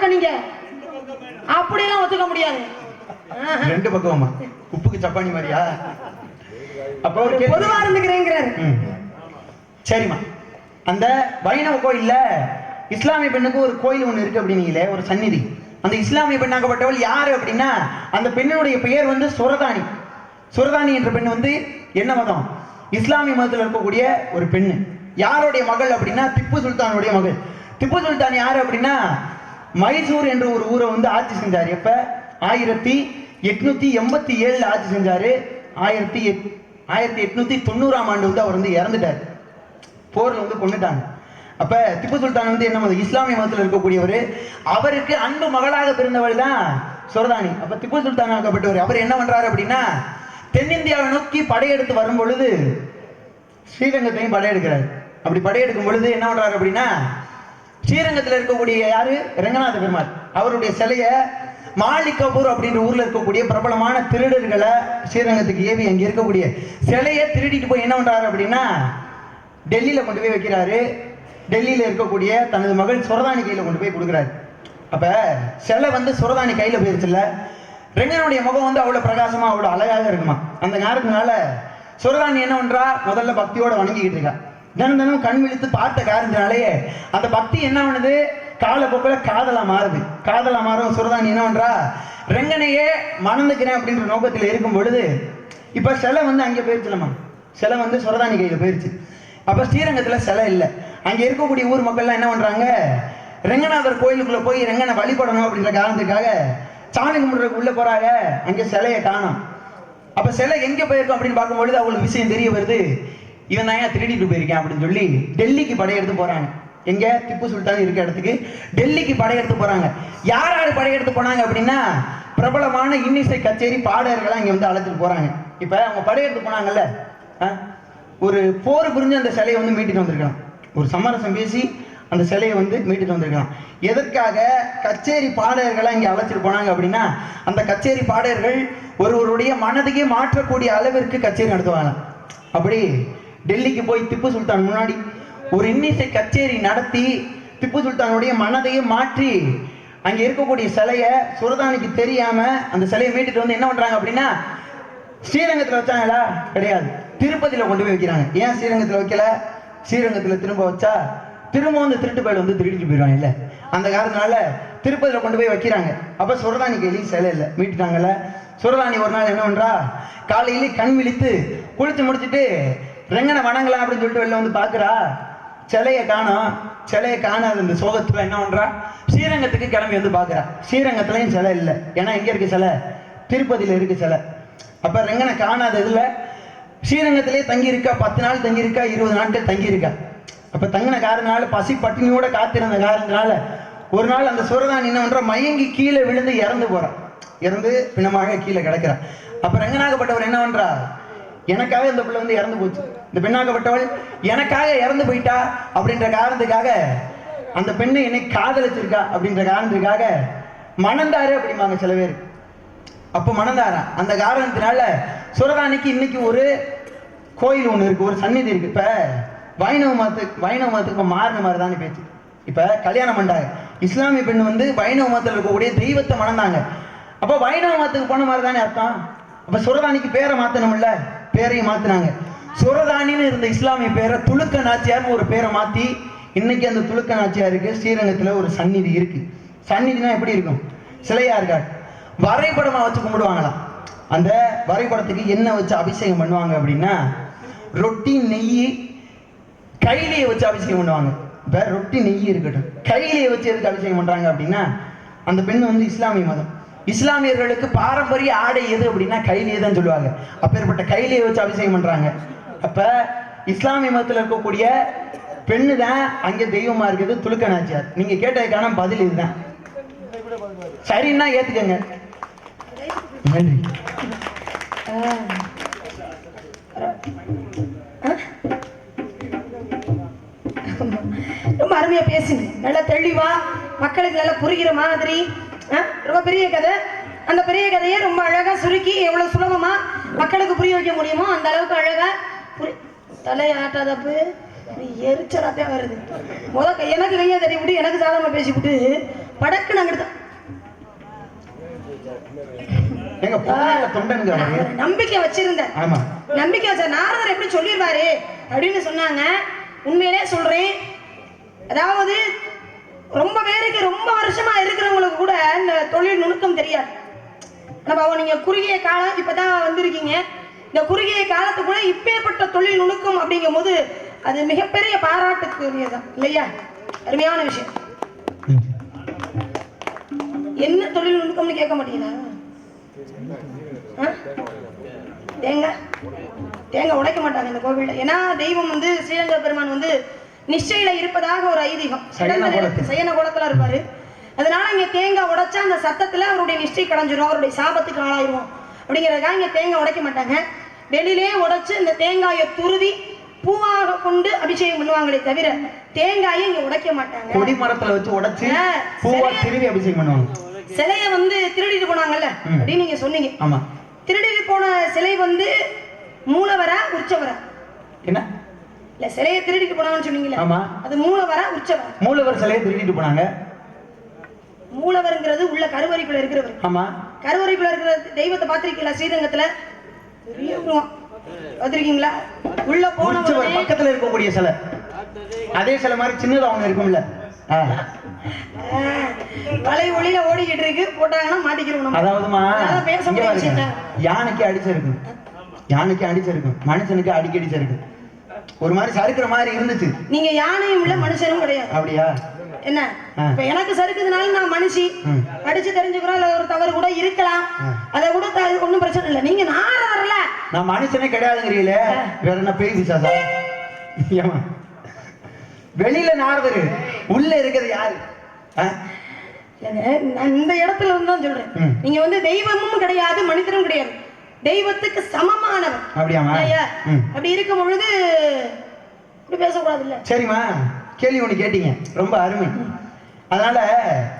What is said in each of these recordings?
பக்கம் நீங்க அப்படியெல்லாம் ஒத்துக்க முடியாது. ரெண்டு பக்கமா உப்புக்கு சப்பானி மாதிரியா? அப்ப ஒரு பொதுவா இருந்துக்கிறேங்கிறாரு. சரிம்மா, அந்த வைணவ கோயில்ல இஸ்லாமிய பெண்ணுக்கு ஒரு கோயில் ஒண்ணு இருக்கு அப்படின்னீங்களே, ஒரு சந்நிதி. அந்த இஸ்லாமிய பெண்ணாகப்பட்டவள் யாரு அப்படின்னா, அந்த பெண்ணுடைய பெயர் வந்து சுரதானி. சுரதானி என்ற பெண் வந்து என்ன மதம்? இஸ்லாமிய மதத்தில் இருக்கக்கூடிய ஒரு பெண்ணு. யாருடைய மகள் அப்படின்னா திப்பு சுல்தானுடைய மகள். திப்பு சுல்தான் யாரு அப்படின்னா, மைசூர் என்ற ஒரு ஊரை வந்து ஆட்சி செஞ்சாரு. எப்ப? 1887 ஆட்சி செஞ்சாரு. 1890ஆம் ஆண்டு வந்து அவர் வந்து இறந்துட்டார். போர்ல வந்து கொண்டுட்டாங்க. அப்ப திப்பு சுல்தான் வந்து என்ன மதம்? இஸ்லாமிய மதத்தில் இருக்கக்கூடியவர். அவருக்கு அன்பு மகளாக பிறந்தவள் தான் சுரதானி. அப்ப திப்பு சுல்தான் ஆக்கப்பட்டவர். அவர் என்ன பண்றாரு அப்படின்னா, தென்னிந்தியாவை நோக்கி படையெடுத்து வரும் பொழுது ஸ்ரீரங்கத்தையும் படையெடுக்கிறார். அப்படி படையெடுக்கும் பொழுது என்ன பண்றாரு அப்படின்னா, ஸ்ரீரங்கத்தில் இருக்கக்கூடிய யாரு? ரங்கநாத பெருமாள். அவருடைய சிலைய மாலிகபூர் அப்படின்ற ஊர்ல இருக்கக்கூடிய பிரபலமான திருடர்களை ஸ்ரீரங்கத்துக்கு ஏவி அங்க இருக்கக்கூடிய சிலையை திருடிட்டு போய் என்ன பண்றாரு அப்படின்னா, டெல்லியில கொண்டு போய் வைக்கிறாரு. டெல்லியில இருக்கக்கூடிய தனது மகள் சுரதானி கையில கொண்டு போய் கொடுக்குறாரு. அப்ப சிலை வந்து சுரதானி கையில போயிருச்சுல்ல, ரெங்கனுடைய முகம் வந்து அவ்வளவு பிரகாசமா அவ்வளவு அழகாக இருக்குமா. அந்த காரணத்தினால சுரதானி என்ன பண்றா, முதல்ல பக்தியோட வணங்கிக்கிட்டு இருக்கா. தினம் தினம் கண் விழித்து பார்த்த காரணத்தினாலேயே அந்த பக்தி என்ன பண்ணுது, காலப்போக்கில் காதலா மாறுது. காதலா மாறும் சுரதானி என்ன பண்றா, ரெங்கனையே மணந்துக்கிறேன் அப்படின்ற நோக்கத்தில் இருக்கும் பொழுது இப்ப சிலை வந்து அங்கே போயிருச்சுலமா, சிலை வந்து சுரதானி கையில போயிருச்சு. அப்ப ஸ்ரீரங்கத்துல சிலை இல்லை. அங்க இருக்கக்கூடிய ஊர் மக்கள்லாம் என்ன பண்றாங்க, ரெங்கநாதர் கோயிலுக்குள்ள போய் ரெங்கனை வழிபடணும் அப்படின்ற காரணத்துக்காக சாமி கும்பிடுறதுக்கு உள்ள போறாங்க. அங்க சிலையை காணோம். அப்ப சிலை எங்க போயிருக்கும் அப்படின்னு பார்க்கும்பொழுது அவங்களுக்கு விஷயம் தெரிய வருது, இவன் தான் ஏன் திருடிட்டு போயிருக்கேன் அப்படின்னு சொல்லி டெல்லிக்கு படையெடுத்து போறாங்க. எங்க? திப்பு சுல்தான் இருக்க இடத்துக்கு டெல்லிக்கு படையெடுத்து போறாங்க. யார் யார் படையெடுத்து போனாங்க அப்படின்னா, பிரபலமான இன்னிசை கச்சேரி பாடகர்களா இங்க வந்து அழைச்சிட்டு போறாங்க. இப்ப அவங்க படையெடுத்து போனாங்கல்ல, ஒரு போர் புரிஞ்சு அந்த சிலையை வந்து மீட்டிட்டு வந்திருக்கலாம். ஒரு சமரசம் பேசி அந்த சிலையை வந்து மீட்டுட்டு வந்திருக்கலாம். எதற்காக? கச்சேரி பாடகர்களா இங்க அழைச்சிட்டு போனாங்க அப்படின்னா, அந்த கச்சேரி பாடகர்கள் ஒருவருடைய மனதையே மாற்றக்கூடிய அளவிற்கு கச்சேரி நடத்துவாங்க. அப்படி டெல்லிக்கு போய் திப்பு சுல்தான் முன்னாடி ஒரு இன்னிசை கச்சேரி நடத்தி திப்பு சுல்தானுடைய மனதையே மாற்றி அங்க இருக்கக்கூடிய சிலைய சுரதானிக்கு தெரியாம அந்த சிலையை மீட்டுட்டு வந்து என்ன பண்றாங்க அப்படின்னா, ஸ்ரீரங்கத்துல வச்சாங்களா? கிடையாது, திருப்பதியில கொண்டு போய் வைக்கிறாங்க. ஏன் ஸ்ரீரங்கத்துல வைக்கல? ஸ்ரீரங்கத்துல திரும்ப வச்சா திரும்ப வந்து திருட்டு பயல் வந்து திருடிட்டு போயிடுவாங்க இல்ல, அந்த காரணத்தினால திருப்பதியில கொண்டு போய் வைக்கிறாங்க. அப்ப சுரதானி கையிலையும் சிலை இல்லை, மீட்டுட்டாங்கல்ல. சுரதானி ஒரு நாள் என்ன பண்றா, காலையிலே கண் விழித்து குளிச்சு முடிச்சுட்டு ரெங்கனை வணங்கலாம் அப்படின்னு சொல்லிட்டு வெளில வந்து பாக்குறா, சிலையை காணோம். சிலையை காணாத இந்த சோகத்துல என்ன பண்றா, ஸ்ரீரங்கத்துக்கு கிளம்பி வந்து பாக்குறா. ஸ்ரீரங்கத்துலயும் சிலை இல்லை. ஏன்னா எங்க இருக்கு சிலை? திருப்பதியில இருக்கு சிலை. அப்ப ரெங்கனை காணாத இதுல ஸ்ரீரங்கத்திலே தங்கி இருக்கா. 10 நாள் தங்கி இருக்கா, 20 நாட்கள் தங்கி இருக்கா. அப்ப தங்கின காரணத்தினால பசி பட்டினியோட காத்திருந்த காரணத்தினால ஒரு நாள் அந்த சுரதானி என்ன பண்ற, மயங்கி கீழே விழுந்து இறந்து போறான். இறந்து பிணமாக கீழே கிடக்கிறான். அப்ப ரெங்கனாகப்பட்டவர் என்ன பண்றா, எனக்காக இந்த பிள்ளை வந்து இறந்து போச்சு, இந்த பெண்ணாகப்பட்டவள் எனக்காக இறந்து போயிட்டா அப்படின்ற காரணத்துக்காக, அந்த பெண்ணை என்னை காதலிச்சிருக்கா அப்படின்ற காரணத்துக்காக மணந்தாரு அப்படிம்பாங்க சில பேர். அப்ப மணந்தாரா. அந்த காரணத்தினால சுரதானிக்கு இன்னைக்கு ஒரு கோயில் ஒண்ணு இருக்கு, ஒரு சந்நிதி இருக்கு. இப்ப வைணவ மதத்துக்கு மாறின மாதிரி தானே பேச்சு. இப்ப கல்யாணம் பண்ணாங்க, இஸ்லாமிய பெண் வந்து வைணவ மதத்தில் இருக்கக்கூடிய தெய்வத்தை மணந்தாங்க. அப்ப வைணவ மதத்துக்கு போன மாதிரி தானே அர்த்தம். அப்ப சுரதானிக்கு பேரை மாத்தணும்ல, பேரையும் மாத்தினாங்க. சுரதானின்னு இருந்த இஸ்லாமிய பேரை துலுக்க நாச்சியார்னு ஒரு பேரை மாத்தி இன்னைக்கு அந்த துலுக்க நாச்சியாருக்கு ஸ்ரீரங்கத்துல ஒரு சந்நிதி இருக்கு. சந்நிதினா எப்படி இருக்கும்? சிலையா இருக்காது, வரைபடமா வச்சு கும்பிடுவாங்களாம். அந்த வரைபடத்துக்கு என்ன வச்சு அபிஷேகம் பண்ணுவாங்க அப்படின்னா, ரொட்டி நெய் கையிலேயே வச்சு அபிஷேகம் பண்ணுவாங்க. இப்ப ரொட்டி நெய் இருக்கட்டும், கையிலேயே வச்சு எதுக்கு அபிஷேகம் பண்றாங்க அப்படின்னா, அந்த பெண் வந்து இஸ்லாமிய மதம். இஸ்லாமியர்களுக்கு பாரம்பரிய ஆடை எது அப்படின்னா கையிலேயே தான் சொல்லுவாங்க. அப்பேற்பட்ட கையிலேயே வச்சு அபிஷேகம் பண்றாங்க. அப்ப இஸ்லாமிய மதத்தில் இருக்கக்கூடிய பெண்ணு தான் அங்கே தெய்வமா இருக்குது, துலுக்க நாச்சியார். நீங்க கேட்டதுக்கான பதில் இதுதான். சரின்னா ஏத்துக்கங்க. நன்றி. ரொம்ப அருமையா பேசுங்க, நல்லா தெளிவா மக்களுக்கு நல்லா புரிகிற மாதிரி. ரொம்ப பெரிய கதை. அந்த பெரிய கதையை ரொம்ப அழகா சுருக்கி எவ்வளவு சுலபமா மக்களுக்கு புரிய வைக்க முடியுமோ அந்த அளவுக்கு அழகா தலையாட்டாதப்பு எரிச்சலாத்தான் வருது. எனக்கு கையை தட்டி விட்டு எனக்கு சாதமா பேசி விட்டு படக்குன்னு அங்கிட்டு எங்க பொண்ணு தொண்டனுங்க அவரு. நம்பிக்கை வச்சிருந்தேன். ஆமா, நம்பிக்கை வச்ச நாரதர் எப்படி சொல்லிடுவாரு அப்படின்னு சொன்னாங்க. உண்மையிலே சொல்றேன், அதாவது ரொம்ப பேருக்கு ரொம்ப வருஷமா இருக்கிறவங்களுக்கு கூட இந்த தொழில் நுணுக்கம் தெரியாது. நம்ம நீங்க குறுகிய காலம் இப்பதான் வந்திருக்கீங்க, இந்த குறுகிய காலத்துக்குள்ள இப்பேற்பட்ட தொழில் நுணுக்கம் அப்படிங்கும் போது அது மிகப்பெரிய பாராட்டுக்குரியதான் இல்லையா? அருமையான விஷயம். என்ன தொழில் நுணுக்கம்னு கேட்க மாட்டீங்களா? தேங்காய் தேங்காய் உடைக்க மாட்டாங்க இந்த கோவில்ல. ஏன்னா தெய்வம் வந்து ஸ்ரீரங்க பெருமான் வந்து நிச்சயில இருப்பதாக ஒரு ஐதீகம். சயன கோலத்துல இருப்பாரு. அதனால இங்க தேங்காய் உடைச்சா அந்த சத்தத்துல அவருடைய நிஷ்டை கடைஞ்சிரும், அவருடைய சாபத்துக்கு ஆளாயிருவோம் அப்படிங்கிறதுக்காக இங்க தேங்காய் உடைக்க மாட்டாங்க. வெளியிலே உடைச்சு இந்த தேங்காயை துருவி பூவாக கொண்டு அபிஷேகம் பண்ணுவாங்களே தவிர தேங்காயை இங்க உடைக்க மாட்டாங்க. கொடி மரத்துல வச்சு உடைச்சு பூவா திருவி அபிஷேகம் பண்ணுவாங்க. சிலைய வந்து திருடிட்டு போனாங்கல்ல அப்படின்னு நீங்க சொன்னீங்க. ஆமா, திருடிட்டு போன சிலை வந்து மூலவரா உற்சவரா? என்ன இல்ல, சிலையை திருடிட்டு போனாங்கன்னு சொன்னீங்கல்ல. ஆமா, அது மூலவரா உற்சவரா? மூலவர் சிலையை திருடிட்டு போனாங்க. மூலவர்ங்கிறது உள்ள கருவறைக்குள்ள இருக்கிறவர். ஆமா, கருவறைக்குள்ள இருக்கிற தெய்வத்தை பாத்திருக்கீங்களா? ஸ்ரீரங்கத்துல பெரிய பாத்திருக்கீங்களா? உள்ள போன பக்கத்துல இருக்கக்கூடிய சிலை அதே சிலை மாதிரி சின்னதா ஒண்ணு இருக்கும்ல, வலை ஒளியில ஓடிக்கிட்டு இருக்கு, போட்டாங்கன்னா மாட்டிக்கிறோம். அதாவதுமா பேச முடியாது. யானைக்கு அடிச்சிருக்கு, யானைக்கு அடிச்சிருக்கு, மனுஷனுக்கு அடிக்கடிச்சிருக்கு, ஒரு மாதிரி சறுக்குற மாதிரி இருந்துச்சு. நீங்க யானையும் இல்ல மனுஷனும் கிடையாது. அப்படியா? என்ன இப்ப எனக்கு சறுக்குதுனால நான் மனுஷி அடிச்சு தெரிஞ்சுக்கிறோம், இல்ல ஒரு தவறு கூட இருக்கலாம், அதை கூட ஒண்ணும் பிரச்சனை இல்லை. நீங்க நாரதர்ல நான் மனுஷனே கிடையாதுங்கிறீங்களே, வேற என்ன பேய் பிசாசா? வெளியில நாரதர், உள்ள இருக்கிறது யாரு? நான் இந்த இடத்துல இருந்து தான் சொல்றேன். நீங்க வந்து தெய்வமும் கிடையாது, மனிதனும் கிடையாது, தெய்வத்துக்கு சமமானவர். அப்படியாமா? அப்படி இருக்கும் பொழுது இப்படி பேசக்கூடாது இல்ல. சரிம்மா, கேள்வி ஒண்ணு கேட்டீங்க, ரொம்ப அருமை. அதனால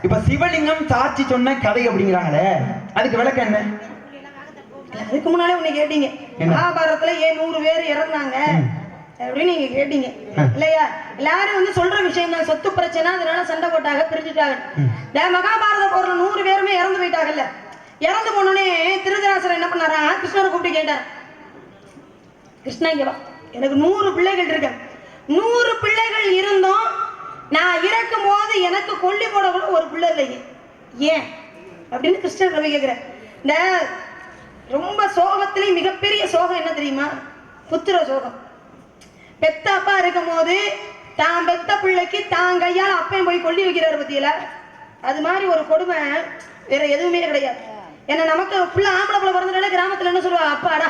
இப்ப சிவலிங்கம் சாட்சி சொன்ன கதை அப்படிங்கிறாங்களே, அதுக்கு விளக்கம் என்ன? அதுக்கு முன்னாலே ஒண்ணு கேட்டீங்க, மகாபாரதத்துல ஏன் 100 பேர் இறந்தாங்க அப்படின்னு நீங்க கேட்டீங்க இல்லையா? எல்லாரும் வந்து சொல்ற விஷயம் தான், சொத்து பிரச்சனை, அதனால சண்டை போட்டாங்க, பிரிஞ்சுட்டாங்க. மகாபாரத போர்ல 100 பேருமே இறந்து போயிட்டாங்கல்ல. இறந்து போனோடனே திருதராசர் என்ன பண்ணாரா, கிருஷ்ணரை கூப்பிட்டு கேட்டார், கிருஷ்ணா இங்க வா, எனக்கு 100 பிள்ளைகள் இருக்கு, 100 பிள்ளைகள் இருந்தோம், நான் இறக்கும் போது எனக்கு கொல்லி போட கூட ஒரு பிள்ளை இல்லையே, ஏன் அப்படின்னு கிருஷ்ணர் ரவி கேட்கிறேன். இந்த ரொம்ப சோகத்திலே மிகப்பெரிய சோகம் என்ன தெரியுமா? புத்திர சோகம். பெத்த அப்பா இருக்கும் போது தான் பெத்த பிள்ளைக்கு தான் கையால் அப்பையும் போய் கொல்லி வைக்கிறாரு பத்தியில, அது மாதிரி ஒரு கொடுமை வேற எதுவுமே கிடையாது. ஏன்னா நமக்கு புள்ள ஆம்பளை பிள்ளை பிறந்தனால கிராமத்துல என்ன சொல்லுவா, அப்பாடா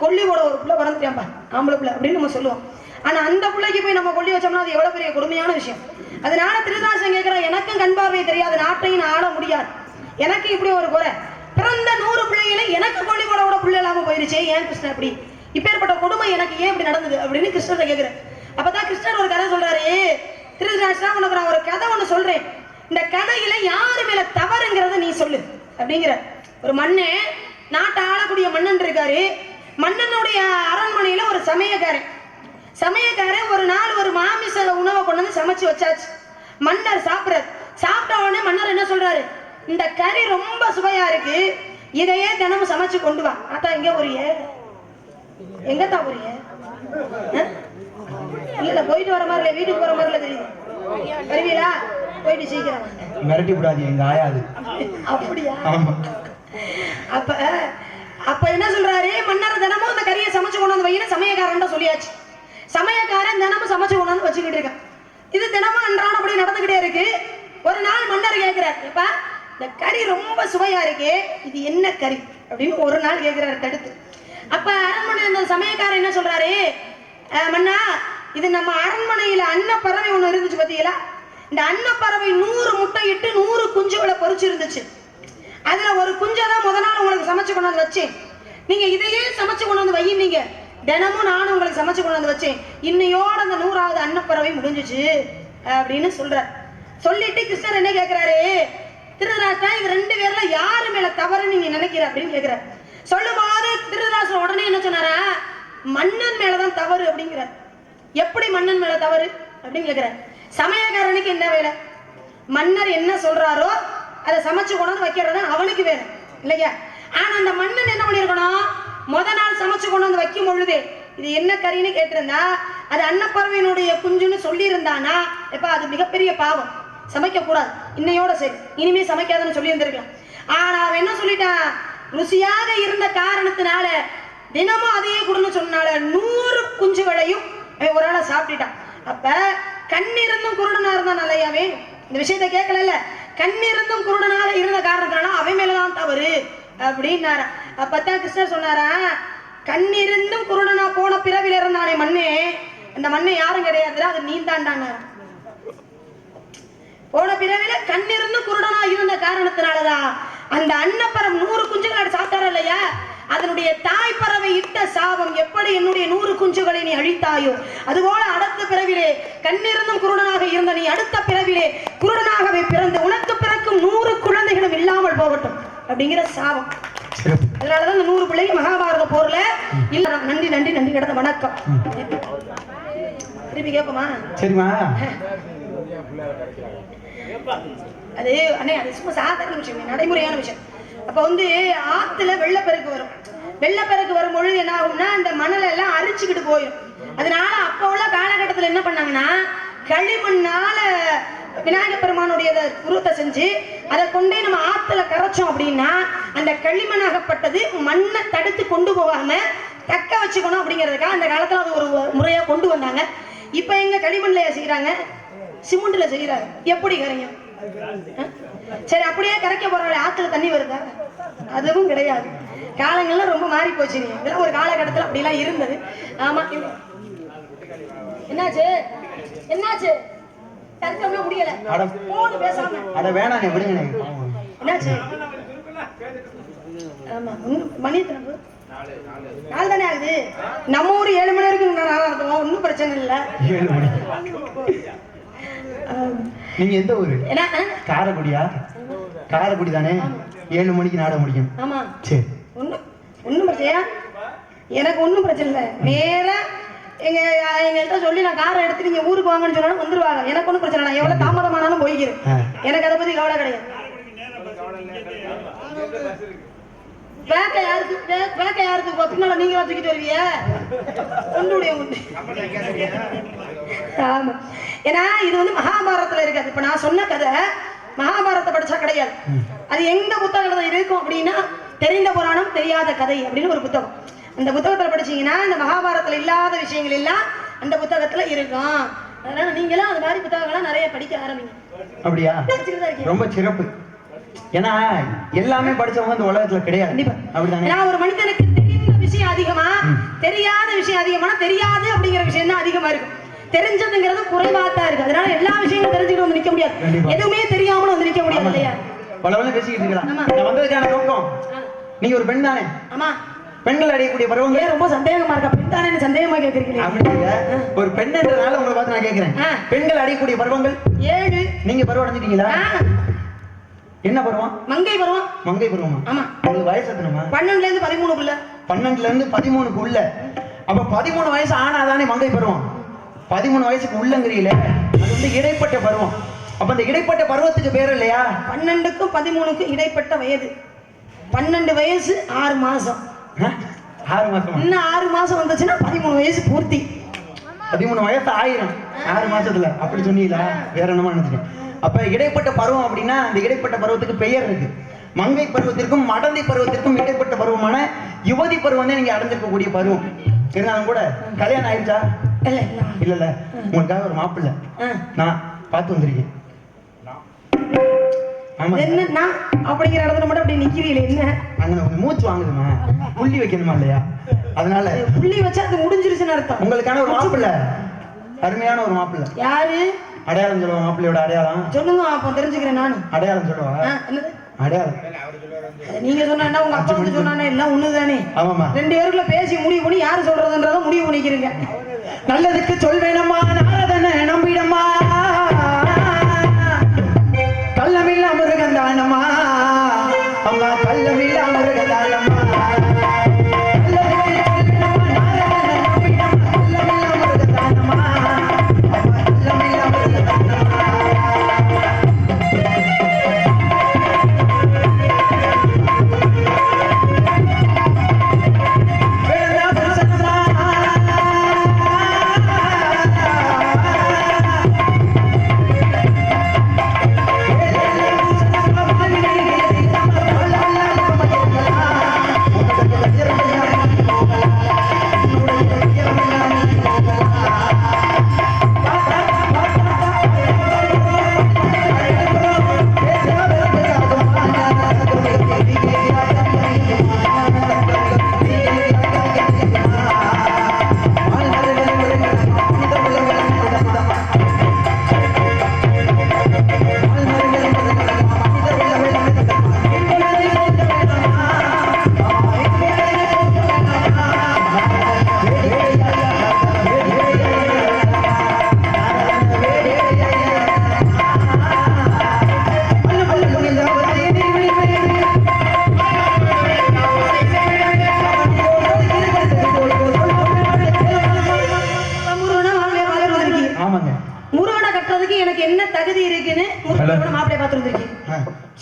கொல்லி போட ஒரு பிள்ளை பிறந்துட்டேன்ப்பா ஆம்பளை பிள்ளை அப்படின்னு நம்ம சொல்லுவோம். ஆனா அந்த பிள்ளைக்கு போய் நம்ம கொல்லி வச்சோம்னா அது எவ்வளவு பெரிய கொடுமையான விஷயம். அதனால திருதாசன் கேட்கிற, எனக்கும் கண் பார்வை தெரியாது, நாட்டையும் ஆட முடியாது, எனக்கு இப்படி ஒரு குறை, பிறந்த 100 பிள்ளைகளை எனக்கு கொல்லி போட கூட பிள்ளை இல்லாம போயிருச்சு, ஏன் கிருஷ்ணன் அப்படி, இப்பேற்பட்ட கொடுமை எனக்கு ஏன் இப்படி நடந்தது அப்படின்னு கிருஷ்ணரை கேட்கிறேன். அப்பதான் கிருஷ்ணர் ஒரு கதை சொல்றாரு, திருதராசா உனக்கு நான் ஒரு கதை ஒண்ணு சொல்றேன், இந்த கதையில யாரு மேல தவறுங்கிறத நீ சொல்லு அப்படிங்கிற. ஒரு மன்னன், நாட்டை ஆளக்கூடிய மன்னன் இருக்காரு, மன்னனுடைய அரண்மனையில ஒரு சமயக்காரன் ஒரு நாள் ஒரு மாமிச உணவை கொண்டு வந்து சமைச்சு வச்சாச்சு. மன்னர் சாப்பிட்ட உடனே மன்னர் என்ன சொல்றாரு, இந்த கறி ரொம்ப சுவையா இருக்கு, இதையே தினமும் சமைச்சு கொண்டு வா. அதான் எங்க போறிய, எங்கத்தான் போறிய? இல்ல போயிட்டு வர மாதிரி இல்ல, வீட்டுக்கு போற மாதிரி இல்ல தெரியுது, வருவீங்களா? போயிட்டு சீக்கிரம் மிரட்டி விடாது எங்க ஆயாது. அப்படியா? அப்ப என்ன சொல்றாரு மன்னர், தினமும் அந்த கறியை சமைச்சு கொண்டு வந்து வையின்னு சமயக்காரன் சொல்லியாச்சு. சமயக்காரன் தினமும் சமைச்சு கொண்டு வந்து வச்சுக்கிட்டு இருக்கான். இது தினமும் அன்றாடப்படி நடந்துகிட்டே இருக்கு. ஒரு நாள் மன்னர் கேட்கிறார், எப்பா இந்த கறி ரொம்ப சுவையா இருக்கே, இது என்ன கறி அப்படின்னு ஒரு நாள் கேட்கிறாரு தடுத்து. அப்ப அரண்மனை அந்த சமயக்காரன் என்ன சொல்றாரு, மன்னா இது நம்ம அரண்மனையில அன்னப்பறவை ஒண்ணு இருந்துச்சு பாத்தீங்களா, இந்த அன்னப்பறவை 100 முட்டை இட்டு 100 குஞ்சுகளை பொறிச்சு இருந்துச்சு, அதுல ஒரு குஞ்சதான் முத நாள் உங்களுக்கு சமைச்சு கொண்டு வந்து வச்சேன், நீங்க இதையே சமைச்சு கொண்டு வந்து வையினீங்க, தினமும் நானும் உங்களுக்கு சமைச்சு கொண்டு வந்து வச்சேன், இன்னையோட அந்த 100வது அன்னப்பறவை முடிஞ்சிச்சு அப்படின்னு சொல்றார். சொல்லிட்டு கிருஷ்ணர் என்ன கேட்கிறாரு, திருதராசா இது 2 பேர்ல யாரு மேல தவறு நீங்க நினைக்கிற அப்படின்னு கேட்கிறார். சொல்லும்போது திருதராசன் உடனே என்ன சொன்னாரா, மன்னன் மேலதான் தவறு அப்படிங்கிறார். எப்படி மன்னன் மேல தவறு அப்படின்னு கேட்கிறார். சமயக்காரனுக்கு என்ன வேலை, மன்னர் என்ன சொல்றாரோ அதை சமைச்சு கொண்டாந்து வைக்கிறது அவனுக்கு வேணும் இல்லையா? ஆனா அந்த மன்னன் என்ன பண்ணிருக்கணும், முத நாள் சமைச்சு கொண்டு வந்து வைக்கும் பொழுது இது என்ன கறின்னு கேட்டிருந்தா அது அன்னப்பறவையினுடைய குஞ்சுன்னு சொல்லி இருந்தானா எப்ப அது மிகப்பெரிய பாவம், சமைக்க கூடாது, இன்னையோட சரி, இனிமே சமைக்காதுன்னு சொல்லி இருந்திருக்கலாம். ஆனா அவன் என்ன சொல்லிட்டான், ருசியாக இருந்த காரணத்தினால தினமும் அதையே கொடுன்னு சொன்னால 100 குஞ்சுகளையும் அவன் ஒரு ஆளை சாப்பிட்டுட்டான். அப்ப கண்ணிருந்தும் குருடனா இருந்தான் இல்லையாவே, இந்த விஷயத்த கேட்கல, கண்ணிருந்தும் குருடனாக இருந்த காரணத்தினால அவன் மேலதான் தவறு அப்படின்னாரா. அப்பதான் கிருஷ்ணர் சொன்னாரா, கண்ணிருந்தும் குருடனா போன பிறவில இருந்தானே மண்ணே, அந்த மண்ணை யாரும் கிடையாது, அது நீ தாண்டான. போன பிறவில கண்ணிருந்தும் குருடனா இருந்த காரணத்தினாலதான் அந்த அன்னப்பறம் 100 குஞ்சுகளை சாப்பிட்டார இல்லையா, அதனுடைய தாய் பறவை இட்ட சாபம், எப்படி என்னுடைய 100 குஞ்சுகளை நீ அழித்தாயோ அதுபோல அடுத்த பிறவிலே கண்ணிருந்தும் குருடனாக இருந்த நீ அடுத்த பிறவிலே குருடனாகவே பிறந்து உனக்கு பிறக்கும் 100 குழந்தைகளும் இல்லாமல் போகட்டும் அப்படிங்கிற சாபம். அதனாலதான் இந்த 100 பிள்ளைங்க மகாபாரத போர்ல இல்ல. நன்றி நன்றி நன்றி கிடந்த வணக்கம். திருப்பி கேட்போமா? சரிமா. அது அண்ணே அது சும்மா சாதாரண விஷயம், நடைமுறையான விஷயம். அப்ப வந்து ஆத்துல வெள்ளப்பெருக்கு வரும், வெள்ளப்பெருக்கு வரும் பொழுது என்ன ஆகும்னா அந்த மணலை எல்லாம் அரிச்சுக்கிட்டு போயிடும். அதனால அப்ப உள்ள காலகட்டத்துல என்ன பண்ணாங்கன்னா களிமண்ணால விநாயகர் பெருமானுடைய உருவத்தை செஞ்சு அதை கொண்டே நம்ம ஆத்துல கரைச்சோம் அப்படின்னா அந்த களிமண்ணாகப்பட்டது மண்ணை தடுத்து கொண்டு போகாம தக்க வச்சுக்கணும் அப்படிங்கிறதுக்காக அந்த காலத்துல அது ஒரு முறையா கொண்டு வந்தாங்க. இப்ப எங்க களிமண்ல செய்யறாங்க, சிமெண்ட்ல செய்யறாங்க. எப்படி கரைங்க? சரி, அப்படியே கரைக்க போறாங்க, ஆத்துல தண்ணி வருதா? அதுவும் கிடையாது. காலங்கள்லாம் ரொம்ப மாறி போச்சு. இதெல்லாம் ஒரு காலகட்டத்தில் அப்படிலாம் இருந்தது. ஆமா, என்னாச்சு என்னாச்சு தர்க்கமே முடியல, போடு பேசாம. அட வேணானே விடுங்க. என்னாச்சு? ஆமா, மணி எத்தனை? 4 தானே ஆகுது. நம்ம ஊர் 7 மணி வரைக்கும் நடத்துவோம், ஒன்னும் பிரச்சனை இல்லை. 7 மணி. நீங்க எந்த ஊரு? காரைக்குடியா? காரைக்குடி தானே. 7 மணிக்கு நாட முடியும். ஆமா, சரி, ஒன்னும் பிரச்சனையா? எனக்கு ஒன்னும் பிரச்சனை இல்லை. நேரா எங்கள்கிட்ட சொல்லி நான் காரை எடுத்து நீங்க ஊருக்கு வாங்கன்னு சொன்னாலும் வந்துருவாங்க. எனக்கு ஒன்னும் பிரச்சனை இல்லை, எவ்வளவு தாமதமானாலும் போய்க்கிறேன். எனக்கு அதை பத்தி கவலை கிடையாது. வேக்க யாருக்கு பின்னால நீங்க தூக்கிட்டு வருவீங்க? உன்னுடைய உண்டு. ஆமா, ஏன்னா இது வந்து மகாபாரதத்துல இருக்காது. இப்ப நான் சொன்ன கதை மகாபாரதத்தை படிச்சா கிடையாது. அது எந்த புத்தகத்துல இருக்கும் அப்படின்னா தெரிந்த புராணம் தெரியாத கதை அப்படின்னு ஒரு புத்தகம். அந்த புத்தகத்துல படிச்சீங்கன்னா இந்த மகாபாரதத்துல இல்லாத விஷயங்கள் எல்லாம் அந்த புத்தகத்துல இருக்கும். அதனால நீங்களும் அது மாதிரி புத்தகங்கள்லாம் நிறைய படிக்க ஆரம்பிங்க. அப்படியா? ரொம்ப சிறப்பு. ஏன்னா எல்லாமே படிச்சவங்க இந்த உலகத்துல கிடையாது. அப்படிதானே? ஒரு மனிதனுக்கு தெரிந்த விஷயம் அதிகமா, தெரியாத விஷயம் அதிகமா, தெரியாது அப்படிங்கிற விஷயம் தான் அதிகமா இருக்கும். தெரிஞ்சதுங்கிறது குறைவாத்தான் இருக்கு. அதனால எல்லா விஷயங்களும் தெரிஞ்சுட்டு வந்து நிக்க முடியாது, எதுவுமே தெரியாமலும் வந்து நிக்க முடியாது இல்லையா? பலவளம் பேசிக்கிட்டு இருக்கலாம். வந்ததுக்கான நோக்கம், நீங்க ஒரு பெண் தானே? ஆமா. பெண்கள் அடையக்கூடிய பருவங்கள் ரொம்ப சந்தேகமா இருக்கா? பெண் தானே சந்தேகமா கேட்கறீங்க? அப்படிங்க, ஒரு பெண்ன்றதுனால உங்களை பார்த்து நான் கேட்கிறேன். பெண்கள் அடையக்கூடிய பருவங்கள் 7. நீங்க பருவம் அடைஞ்சிட்டீங்களா? என்ன பருவம்? மங்கை பருவம். மங்கை பருவமா? ஆமா. உங்களுக்கு வயசு எத்தனைமா? 12ல இருந்து 13க்குள்ள. 12ல இருந்து 13க்குள்ள. அப்ப 13 வயசு ஆனாதானே மங்கை பருவம். 13 வயசுக்கு உள்ளங்கிறீங்களே, அது வந்து இடைப்பட்ட பருவம். அப்ப அந்த இடைப்பட்ட பருவத்துக்கு பேர் இல்லையா? 12க்கும் 13க்கும் இடைப்பட்ட வயது. 12 வயசு 6 மாசம். 6 மாசம். இன்னும் 6 மாசம் வந்துச்சுன்னா 13 வயசு பூர்த்தி. 13 வயசு 1000 6 மாசத்துல. அப்படி சொன்னீங்களா? வேற என்னமா நினைச்சேன். அப்ப இடைப்பட்ட பருவம் அப்படின்னா அந்த இடைப்பட்ட பருவத்துக்கு பெயர் இருக்கு. மங்கை பருவத்திற்கும் மடந்தை பருவத்திற்கும் இடைப்பட்ட பருவமான யுவதி பருவம் தான் நீங்க அடைஞ்சிருக்கக்கூடிய பருவம். இருந்தாலும் கூட கல்யாணம் ஆயிடுச்சா? இல்ல இல்ல, உங்களுக்காக ஒரு மாப்பிள்ளை நான் பார்த்து வந்திருக்கேன். என்ன அப்படிங்கிற இடத்துல மட்டும் அப்படி நிக்கிறீங்களே, என்ன அங்க மூச்சு வாங்குதுமா? புள்ளி வைக்கணுமா இல்லையா? அதனால புள்ளி வச்சா அது முடிஞ்சிருச்சுன்னு அர்த்தம். உங்களுக்கான ஒரு மாப்பிள்ளை, அருமையான ஒரு மாப்பிள்ளை. யாரு? அடையாளம் சொல்லுவா, மாப்பிள்ளையோட அடையாளம் சொல்லுங்க, அப்ப தெரிஞ்சுக்கிறேன் நானு. அடையாளம் சொல்லுவா. என்னது அடையாளம்? நீங்க சொன்னா உங்க அப்பா வந்து சொன்னா எல்லாம் ஒண்ணுதானே? ஆமாமா. 2 பேருக்குள்ள பேசி முடிவு பண்ணி யாரு சொல்றதுன்றத முடிவு பண்ணிக்கிறீங்க. நல்லதுக்கு சொல்வேனம்மா, நாரதனை நம்பிடம்மா, கள்ளமில்ல முருகந்தானம்மா, அம்மா கள்ளமில்ல முருகந்தானம்மா.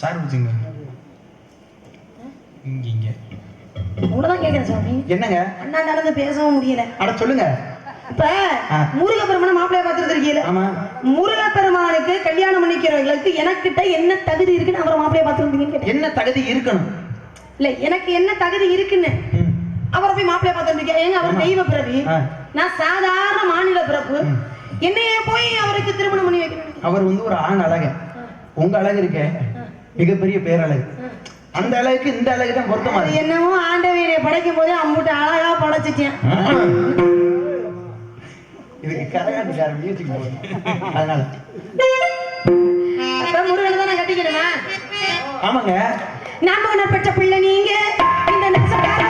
சார் வச்சுங்க இங்க உங்களதான் கேட்கிறேன் சாமி. என்னங்க அண்ணா நடந்து பேசவும் முடியல. அட சொல்லுங்க. இப்ப முருகப்பெருமான மாப்பிள்ளைய பார்த்துருக்கீங்க. ஆமா. முருகப்பெருமானுக்கு கல்யாணம் பண்ணிக்கிறவங்களுக்கு எனக்கிட்ட என்ன தகுதி இருக்குன்னு அவரை மாப்பிள்ளைய பார்த்துருந்தீங்கன்னு என்ன தகுதி இருக்கணும் இல்ல, எனக்கு என்ன தகுதி இருக்குன்னு அவரை போய் மாப்பிள்ளைய பார்த்துருக்கீங்க. ஏங்க அவர் தெய்வ பிறவி, நான் சாதாரண மாநில பிறப்பு, என்னைய போய் அவருக்கு திருமணம் பண்ணி வைக்கணும். அவர் வந்து ஒரு ஆண் அழகு, உங்க அழகு இருக்க மிகப்பெரிய பேரழகு, அந்த அழகுக்கு இந்த அழகு தான் பொருத்தமா. என்னமோ ஆண்டவனை படைக்கும் போதே அம்புட்டு அழகா படைச்சிட்டேன். இதுக்கு கரகாட்டுக்கார மியூசிக் போகுது, அதனால அப்ப முருகனை தான் நான் கட்டிக்கணுமா? ஆமாங்க. நாம பெற்ற பிள்ளை நீங்க, இந்த நெசக்கார